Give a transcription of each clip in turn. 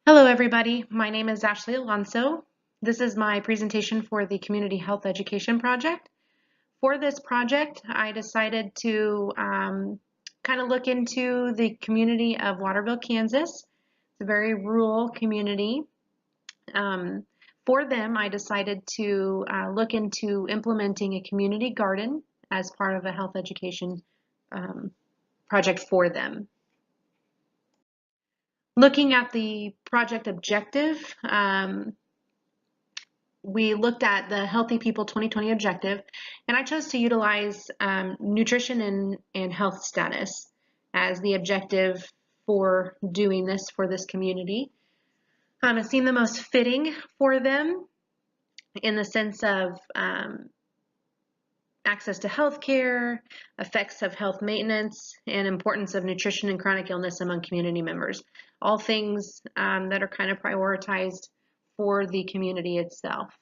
Hello everybody, my name is Ashley Alonso. This is my presentation for the Community Health Education Project. For this project, I decided to kind of look into the community of Waterville, Kansas. It's a very rural community. For them, I decided to look into implementing a community garden as part of a health education project for them. Looking at the project objective, we looked at the Healthy People 2020 objective, and I chose to utilize nutrition and health status as the objective for doing this for this community. It seemed the most fitting for them in the sense of access to health care, effects of health maintenance, and importance of nutrition and chronic illness among community members. All things that are kind of prioritized for the community itself.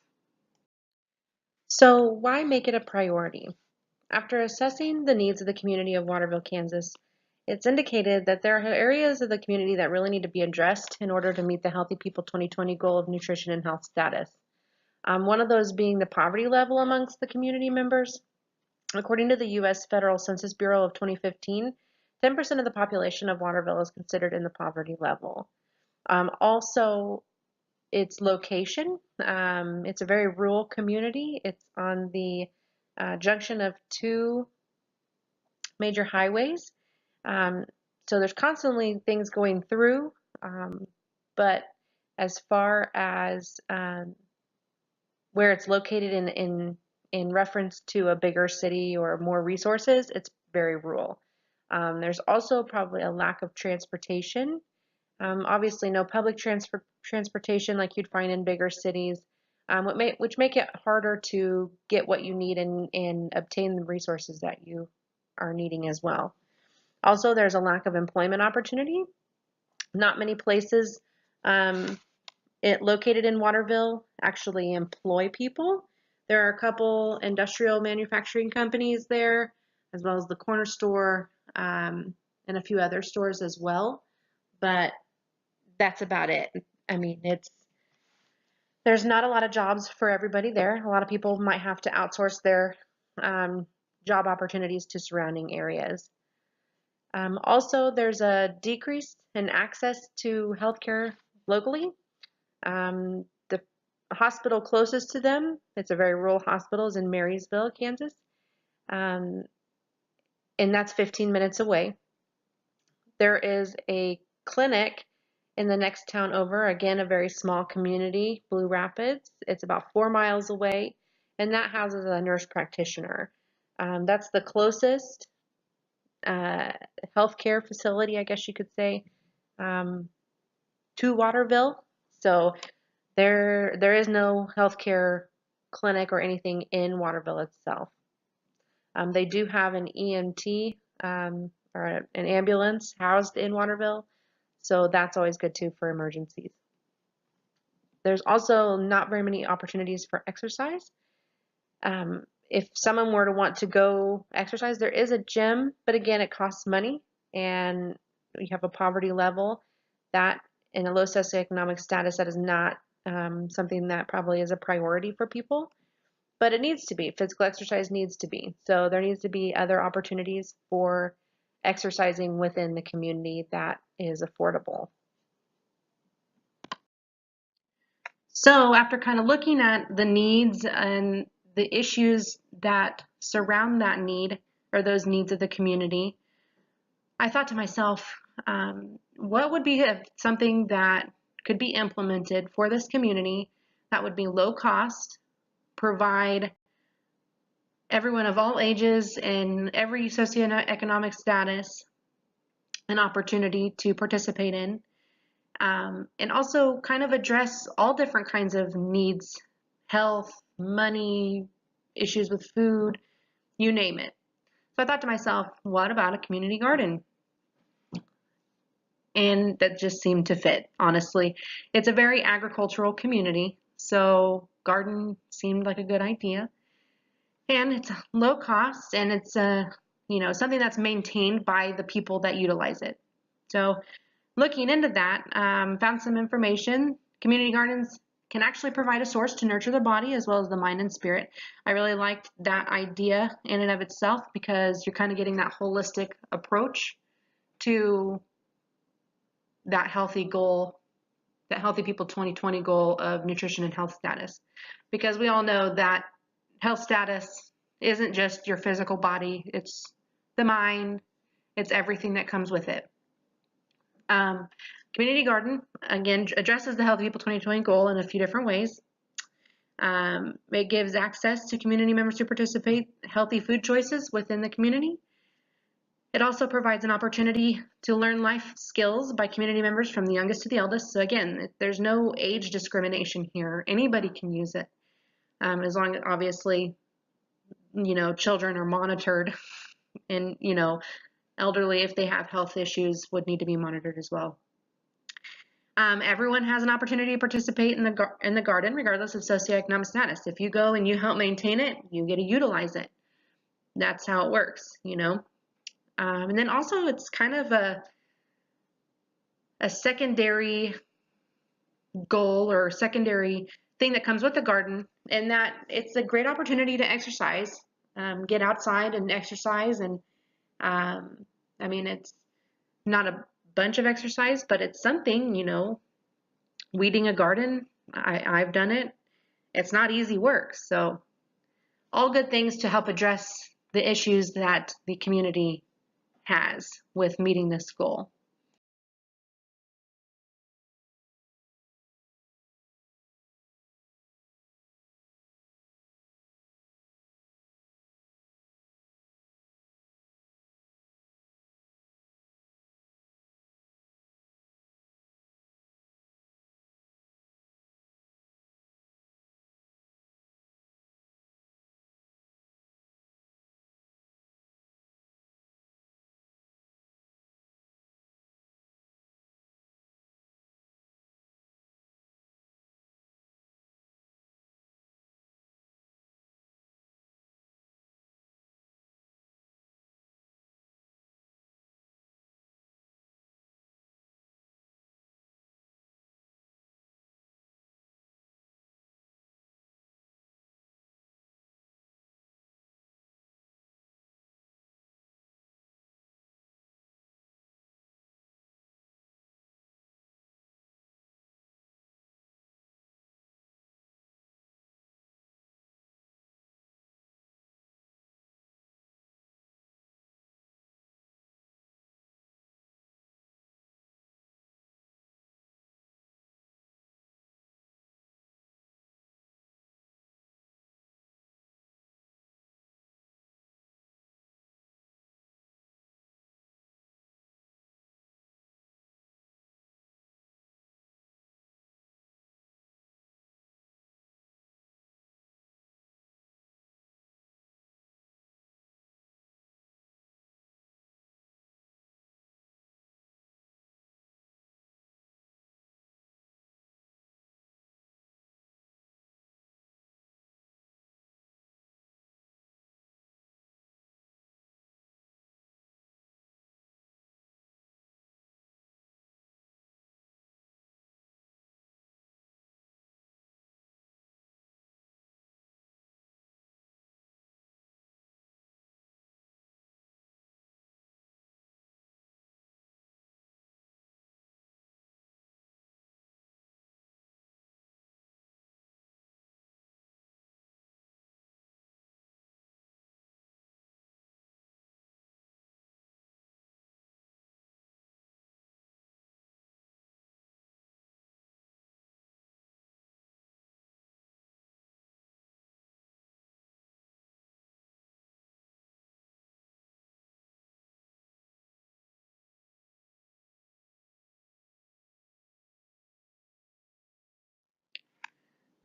So why make it a priority? After assessing the needs of the community of Waterville, Kansas, it's indicated that there are areas of the community that really need to be addressed in order to meet the Healthy People 2020 goal of nutrition and health status. One of those being the poverty level amongst the community members. According to the U.S. Federal Census Bureau of 2015, 10% of the population of Waterville is considered in the poverty level. Also, its location, it's a very rural community. It's on the junction of two major highways. So there's constantly things going through, but as far as where it's located in reference to a bigger city or more resources, it's very rural. There's also probably a lack of transportation. Obviously no public transportation like you'd find in bigger cities, which make it harder to get what you need and obtain the resources that you are needing as well. Also, there's a lack of employment opportunity. Not many places located in Waterville actually employ people. There are a couple industrial manufacturing companies there, as well as the corner store and a few other stores as well. But that's about it. I mean, there's not a lot of jobs for everybody there. A lot of people might have to outsource their job opportunities to surrounding areas. Also, there's a decrease in access to healthcare locally. The hospital closest to them, it's a very rural hospital, is in Marysville, Kansas, and that's 15 minutes away. There is a clinic in the next town over, again, a very small community, Blue Rapids. It's about 4 miles away, and that houses a nurse practitioner. That's the closest healthcare facility, I guess you could say, to Waterville. So there is no healthcare clinic or anything in Waterville itself. They do have an EMT or an ambulance housed in Waterville, so that's always good too for emergencies. There's also not very many opportunities for exercise. If someone were to want to go exercise, there is a gym, but again, it costs money, and you have a poverty level that in a low socioeconomic status, that is not something that probably is a priority for people, but it needs to be. Physical exercise needs to be. So there needs to be other opportunities for exercising within the community that is affordable. So after kind of looking at the needs and the issues that surround that need or those needs of the community, I thought to myself, what would be something that could be implemented for this community that would be low cost, provide everyone of all ages and every socioeconomic status an opportunity to participate in, and also kind of address all different kinds of needs, health, money, issues with food, you name it. So I thought to myself, what about a community garden? And that just seemed to fit, honestly. It's a very agricultural community, so garden seemed like a good idea. And it's low cost, and it's something that's maintained by the people that utilize it. So looking into that, found some information. Community gardens can actually provide a source to nurture the body as well as the mind and spirit. I really liked that idea in and of itself because you're kind of getting that holistic approach to that healthy goal, that Healthy People 2020 goal of nutrition and health status. Because we all know that health status isn't just your physical body, it's the mind, it's everything that comes with it. Community garden, again, addresses the Healthy People 2020 goal in a few different ways. It gives access to community members to participate healthy food choices within the community. It also provides an opportunity to learn life skills by community members from the youngest to the eldest. So again, there's no age discrimination here. Anybody can use it, as long as obviously, children are monitored, and elderly, if they have health issues, would need to be monitored as well. Everyone has an opportunity to participate in the garden, regardless of socioeconomic status. If you go and you help maintain it, you get to utilize it. That's how it works, and then also it's kind of a secondary goal or secondary thing that comes with the garden, and that it's a great opportunity to exercise, get outside and exercise. And it's not a bunch of exercise, but it's something, weeding a garden. I've done it. It's not easy work. So all good things to help address the issues that the community has with meeting this goal.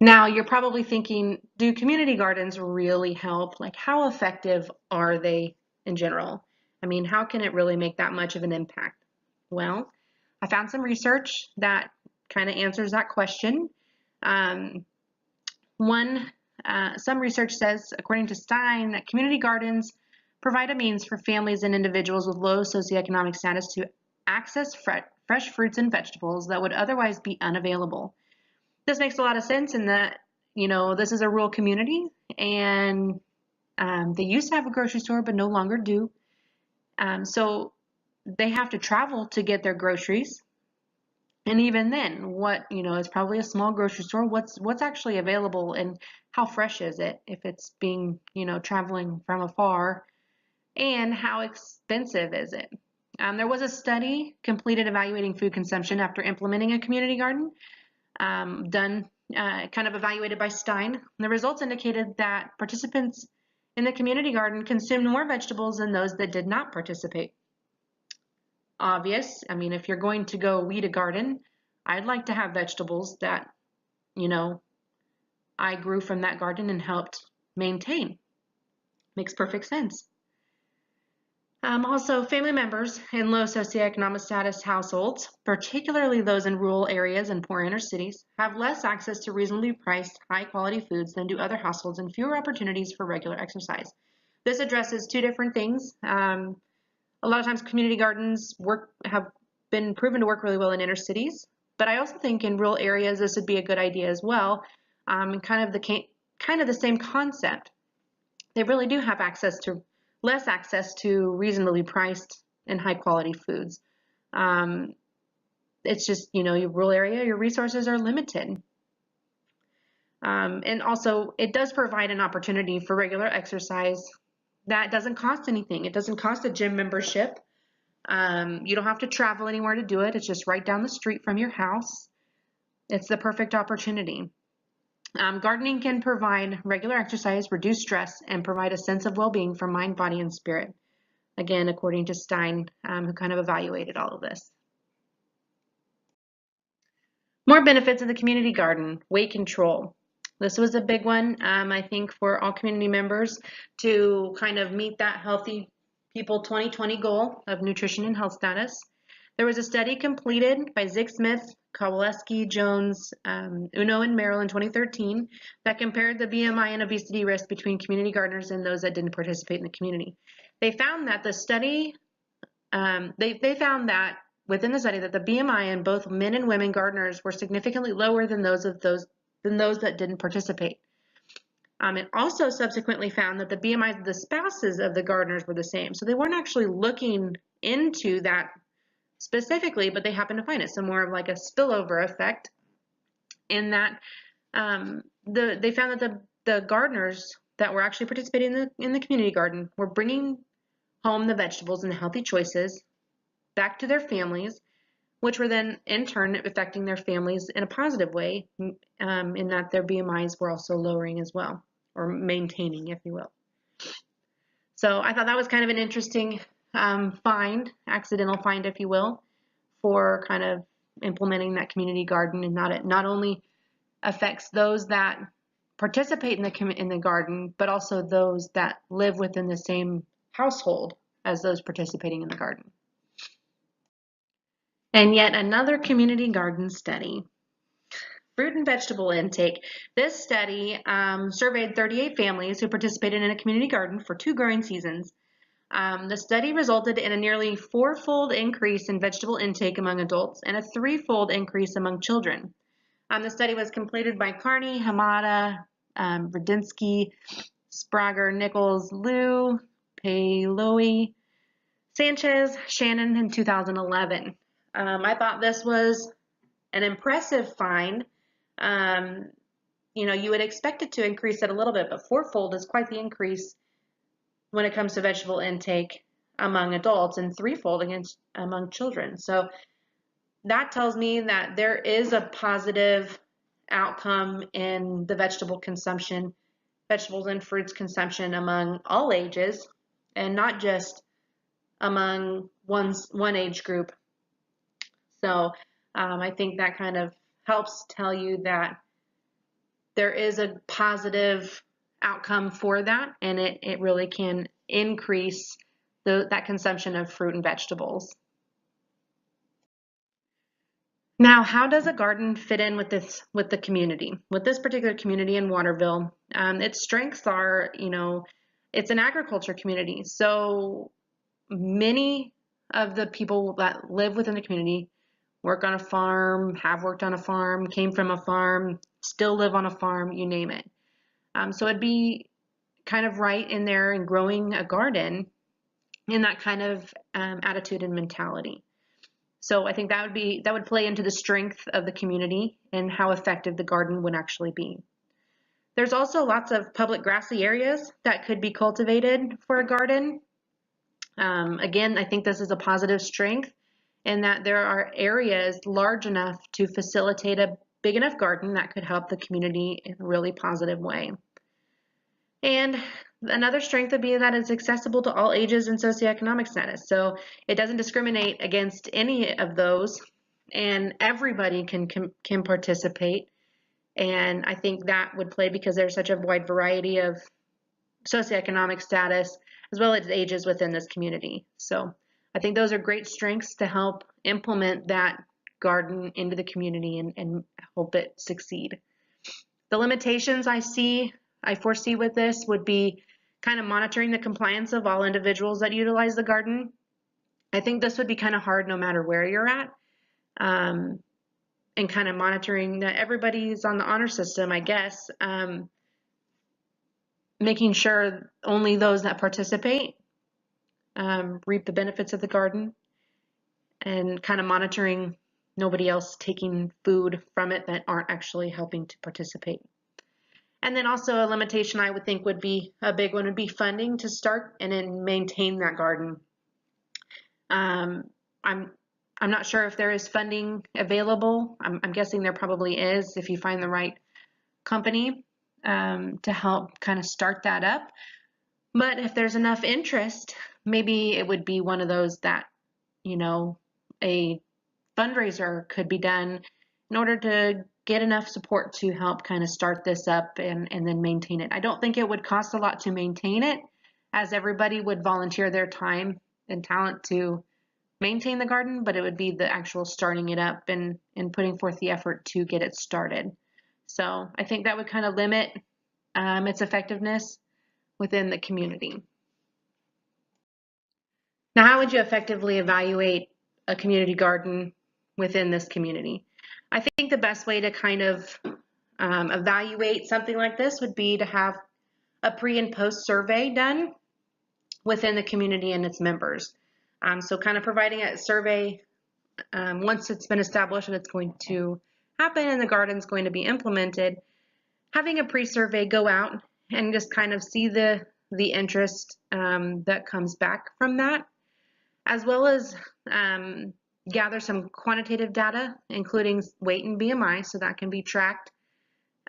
Now, you're probably thinking, do community gardens really help? Like, how effective are they in general? How can it really make that much of an impact? Well, I found some research that kind of answers that question. Um, some research says, according to Stein, that community gardens provide a means for families and individuals with low socioeconomic status to access fresh fruits and vegetables that would otherwise be unavailable. This makes a lot of sense in that, this is a rural community and they used to have a grocery store but no longer do. So they have to travel to get their groceries. And even then, what, is probably a small grocery store. What's actually available and how fresh is it if it's being, traveling from afar, and how expensive is it? There was a study completed evaluating food consumption after implementing a community garden, done kind of evaluated by Stein. The results indicated that participants in the community garden consumed more vegetables than those that did not participate. Obvious. I mean, if you're going to go weed a garden, I'd like to have vegetables that, I grew from that garden and helped maintain. Makes perfect sense. Also, family members in low socioeconomic status households, particularly those in rural areas and poor inner cities, have less access to reasonably priced, high-quality foods than do other households and fewer opportunities for regular exercise. This addresses two different things. A lot of times community gardens have been proven to work really well in inner cities, but I also think in rural areas this would be a good idea as well, and kind of the same concept. They really do have less access to reasonably priced and high quality foods. It's just, your rural area, your resources are limited. And also it does provide an opportunity for regular exercise that doesn't cost anything. It doesn't cost a gym membership. You don't have to travel anywhere to do it. It's just right down the street from your house. It's the perfect opportunity. Gardening can provide regular exercise, reduce stress, and provide a sense of well-being for mind, body, and spirit. Again, according to Stein, who kind of evaluated all of this. More benefits of the community garden: weight control. This was a big one, I think, for all community members to kind of meet that Healthy People 2020 goal of nutrition and health status. There was a study completed by Zig Smith, Kowaleski, Jones, Uno, and Merrill in 2013 that compared the BMI and obesity risk between community gardeners and those that didn't participate in the community. They found that the study, they found that within the study that the BMI in both men and women gardeners were significantly lower than those that didn't participate. It also subsequently found that the BMIs of the spouses of the gardeners were the same. So they weren't actually looking into that specifically, but they happened to find it. So more of like a spillover effect in that they found that the gardeners that were actually participating in the community garden were bringing home the vegetables and the healthy choices back to their families, which were then in turn affecting their families in a positive way, in that their BMIs were also lowering as well, or maintaining, if you will. So I thought that was kind of an interesting accidental find, if you will, for kind of implementing that community garden, and it not only affects those that participate in the garden, but also those that live within the same household as those participating in the garden. And yet another community garden study. Fruit and vegetable intake. This study surveyed 38 families who participated in a community garden for 2 growing seasons. The study resulted in a nearly 4-fold increase in vegetable intake among adults and a 3-fold increase among children. The study was completed by Carney, Hamada, Radinsky, Sprague, Nichols, Liu, Paloy, Sanchez, Shannon in 2011. I thought this was an impressive find. You would expect it to increase it a little bit, but 4-fold is quite the increase when it comes to vegetable intake among adults, and 3-fold among children. So that tells me that there is a positive outcome in the vegetables and fruits consumption among all ages, and not just among one age group. So I think that kind of helps tell you that there is a positive outcome for that, and it really can increase that consumption of fruit and vegetables. Now, how does a garden fit in with the community? With this particular community in Waterville, its strengths are, it's an agriculture community. So many of the people that live within the community work on a farm, have worked on a farm, came from a farm, still live on a farm, you name it. So it'd be kind of right in there in growing a garden in that kind of attitude and mentality. So I think that would play into the strength of the community and how effective the garden would actually be. There's also lots of public grassy areas that could be cultivated for a garden. Again, I think this is a positive strength in that there are areas large enough to facilitate a big enough garden that could help the community in a really positive way. And another strength would be that it's accessible to all ages and socioeconomic status. So it doesn't discriminate against any of those, and everybody can participate. And I think that would play because there's such a wide variety of socioeconomic status as well as ages within this community. So I think those are great strengths to help implement that garden into the community and hope it succeed. The limitations I foresee with this would be kind of monitoring the compliance of all individuals that utilize the garden. I think this would be kind of hard no matter where you're at. And kind of monitoring that everybody's on the honor system, I guess, making sure only those that participate reap the benefits of the garden, and kind of monitoring nobody else taking food from it that aren't actually helping to participate. And then also a limitation I would think would be a big one would be funding to start and then maintain that garden. I'm not sure if there is funding available. I'm guessing there probably is if you find the right company to help kind of start that up. But if there's enough interest, maybe it would be one of those that, you know, a fundraiser could be done in order to get enough support to help kind of start this up and then maintain it. I don't think it would cost a lot to maintain it, as everybody would volunteer their time and talent to maintain the garden, but it would be the actual starting it up and putting forth the effort to get it started. So I think that would kind of limit its effectiveness within the community. Now, how would you effectively evaluate a community garden within this community? I think the best way to kind of evaluate something like this would be to have a pre and post survey done within the community and its members. So kind of providing a survey once it's been established that it's going to happen and the garden's going to be implemented, having a pre-survey go out and just kind of see the interest that comes back from that, as well as gather some quantitative data, including weight and BMI, so that can be tracked.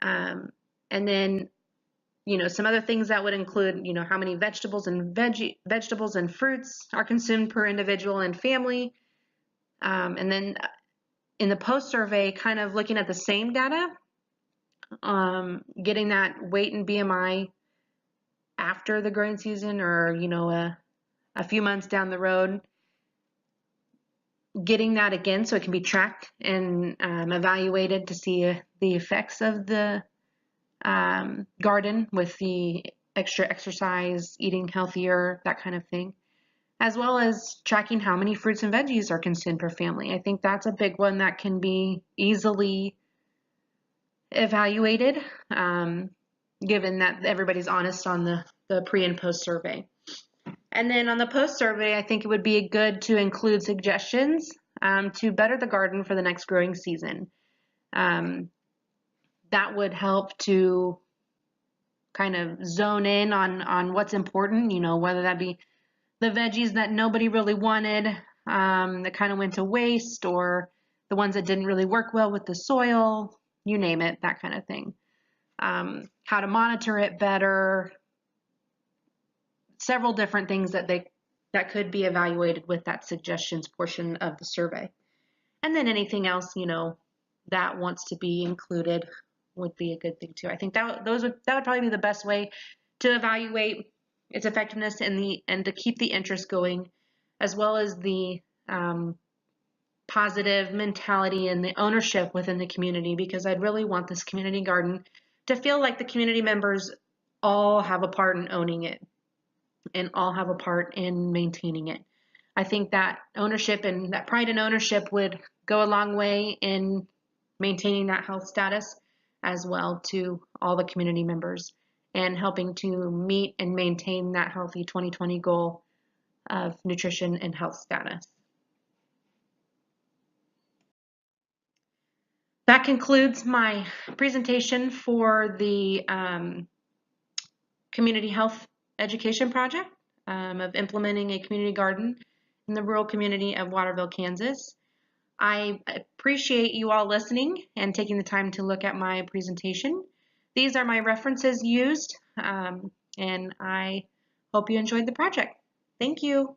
And then, you know, some other things that would include, you know, how many vegetables and fruits are consumed per individual and family. And then in the post survey, kind of looking at the same data, getting that weight and BMI after the growing season, or, you know, a few months down the road, getting that again so it can be tracked and evaluated to see the effects of the garden with the extra exercise, eating healthier, that kind of thing, as well as tracking how many fruits and veggies are consumed per family. I think that's a big one that can be easily evaluated, given that everybody's honest on the pre and post survey. And then on the post survey, I think it would be good to include suggestions to better the garden for the next growing season. That would help to kind of zone in on what's important, you know, whether that be the veggies that nobody really wanted, that kind of went to waste, or the ones that didn't really work well with the soil, you name it, that kind of thing. How to monitor it better, several different things that could be evaluated with that suggestions portion of the survey. And then anything else, you know, that wants to be included would be a good thing too. I think that would probably be the best way to evaluate its effectiveness and to keep the interest going, as well as the positive mentality and the ownership within the community, because I'd really want this community garden to feel like the community members all have a part in owning it and all have a part in maintaining it. I think that ownership and that pride in ownership would go a long way in maintaining that health status as well to all the community members and helping to meet and maintain that healthy 2020 goal of nutrition and health status. That concludes my presentation for the community health education project of implementing a community garden in the rural community of Waterville, Kansas. I appreciate you all listening and taking the time to look at my presentation. These are my references used, and I hope you enjoyed the project. Thank you.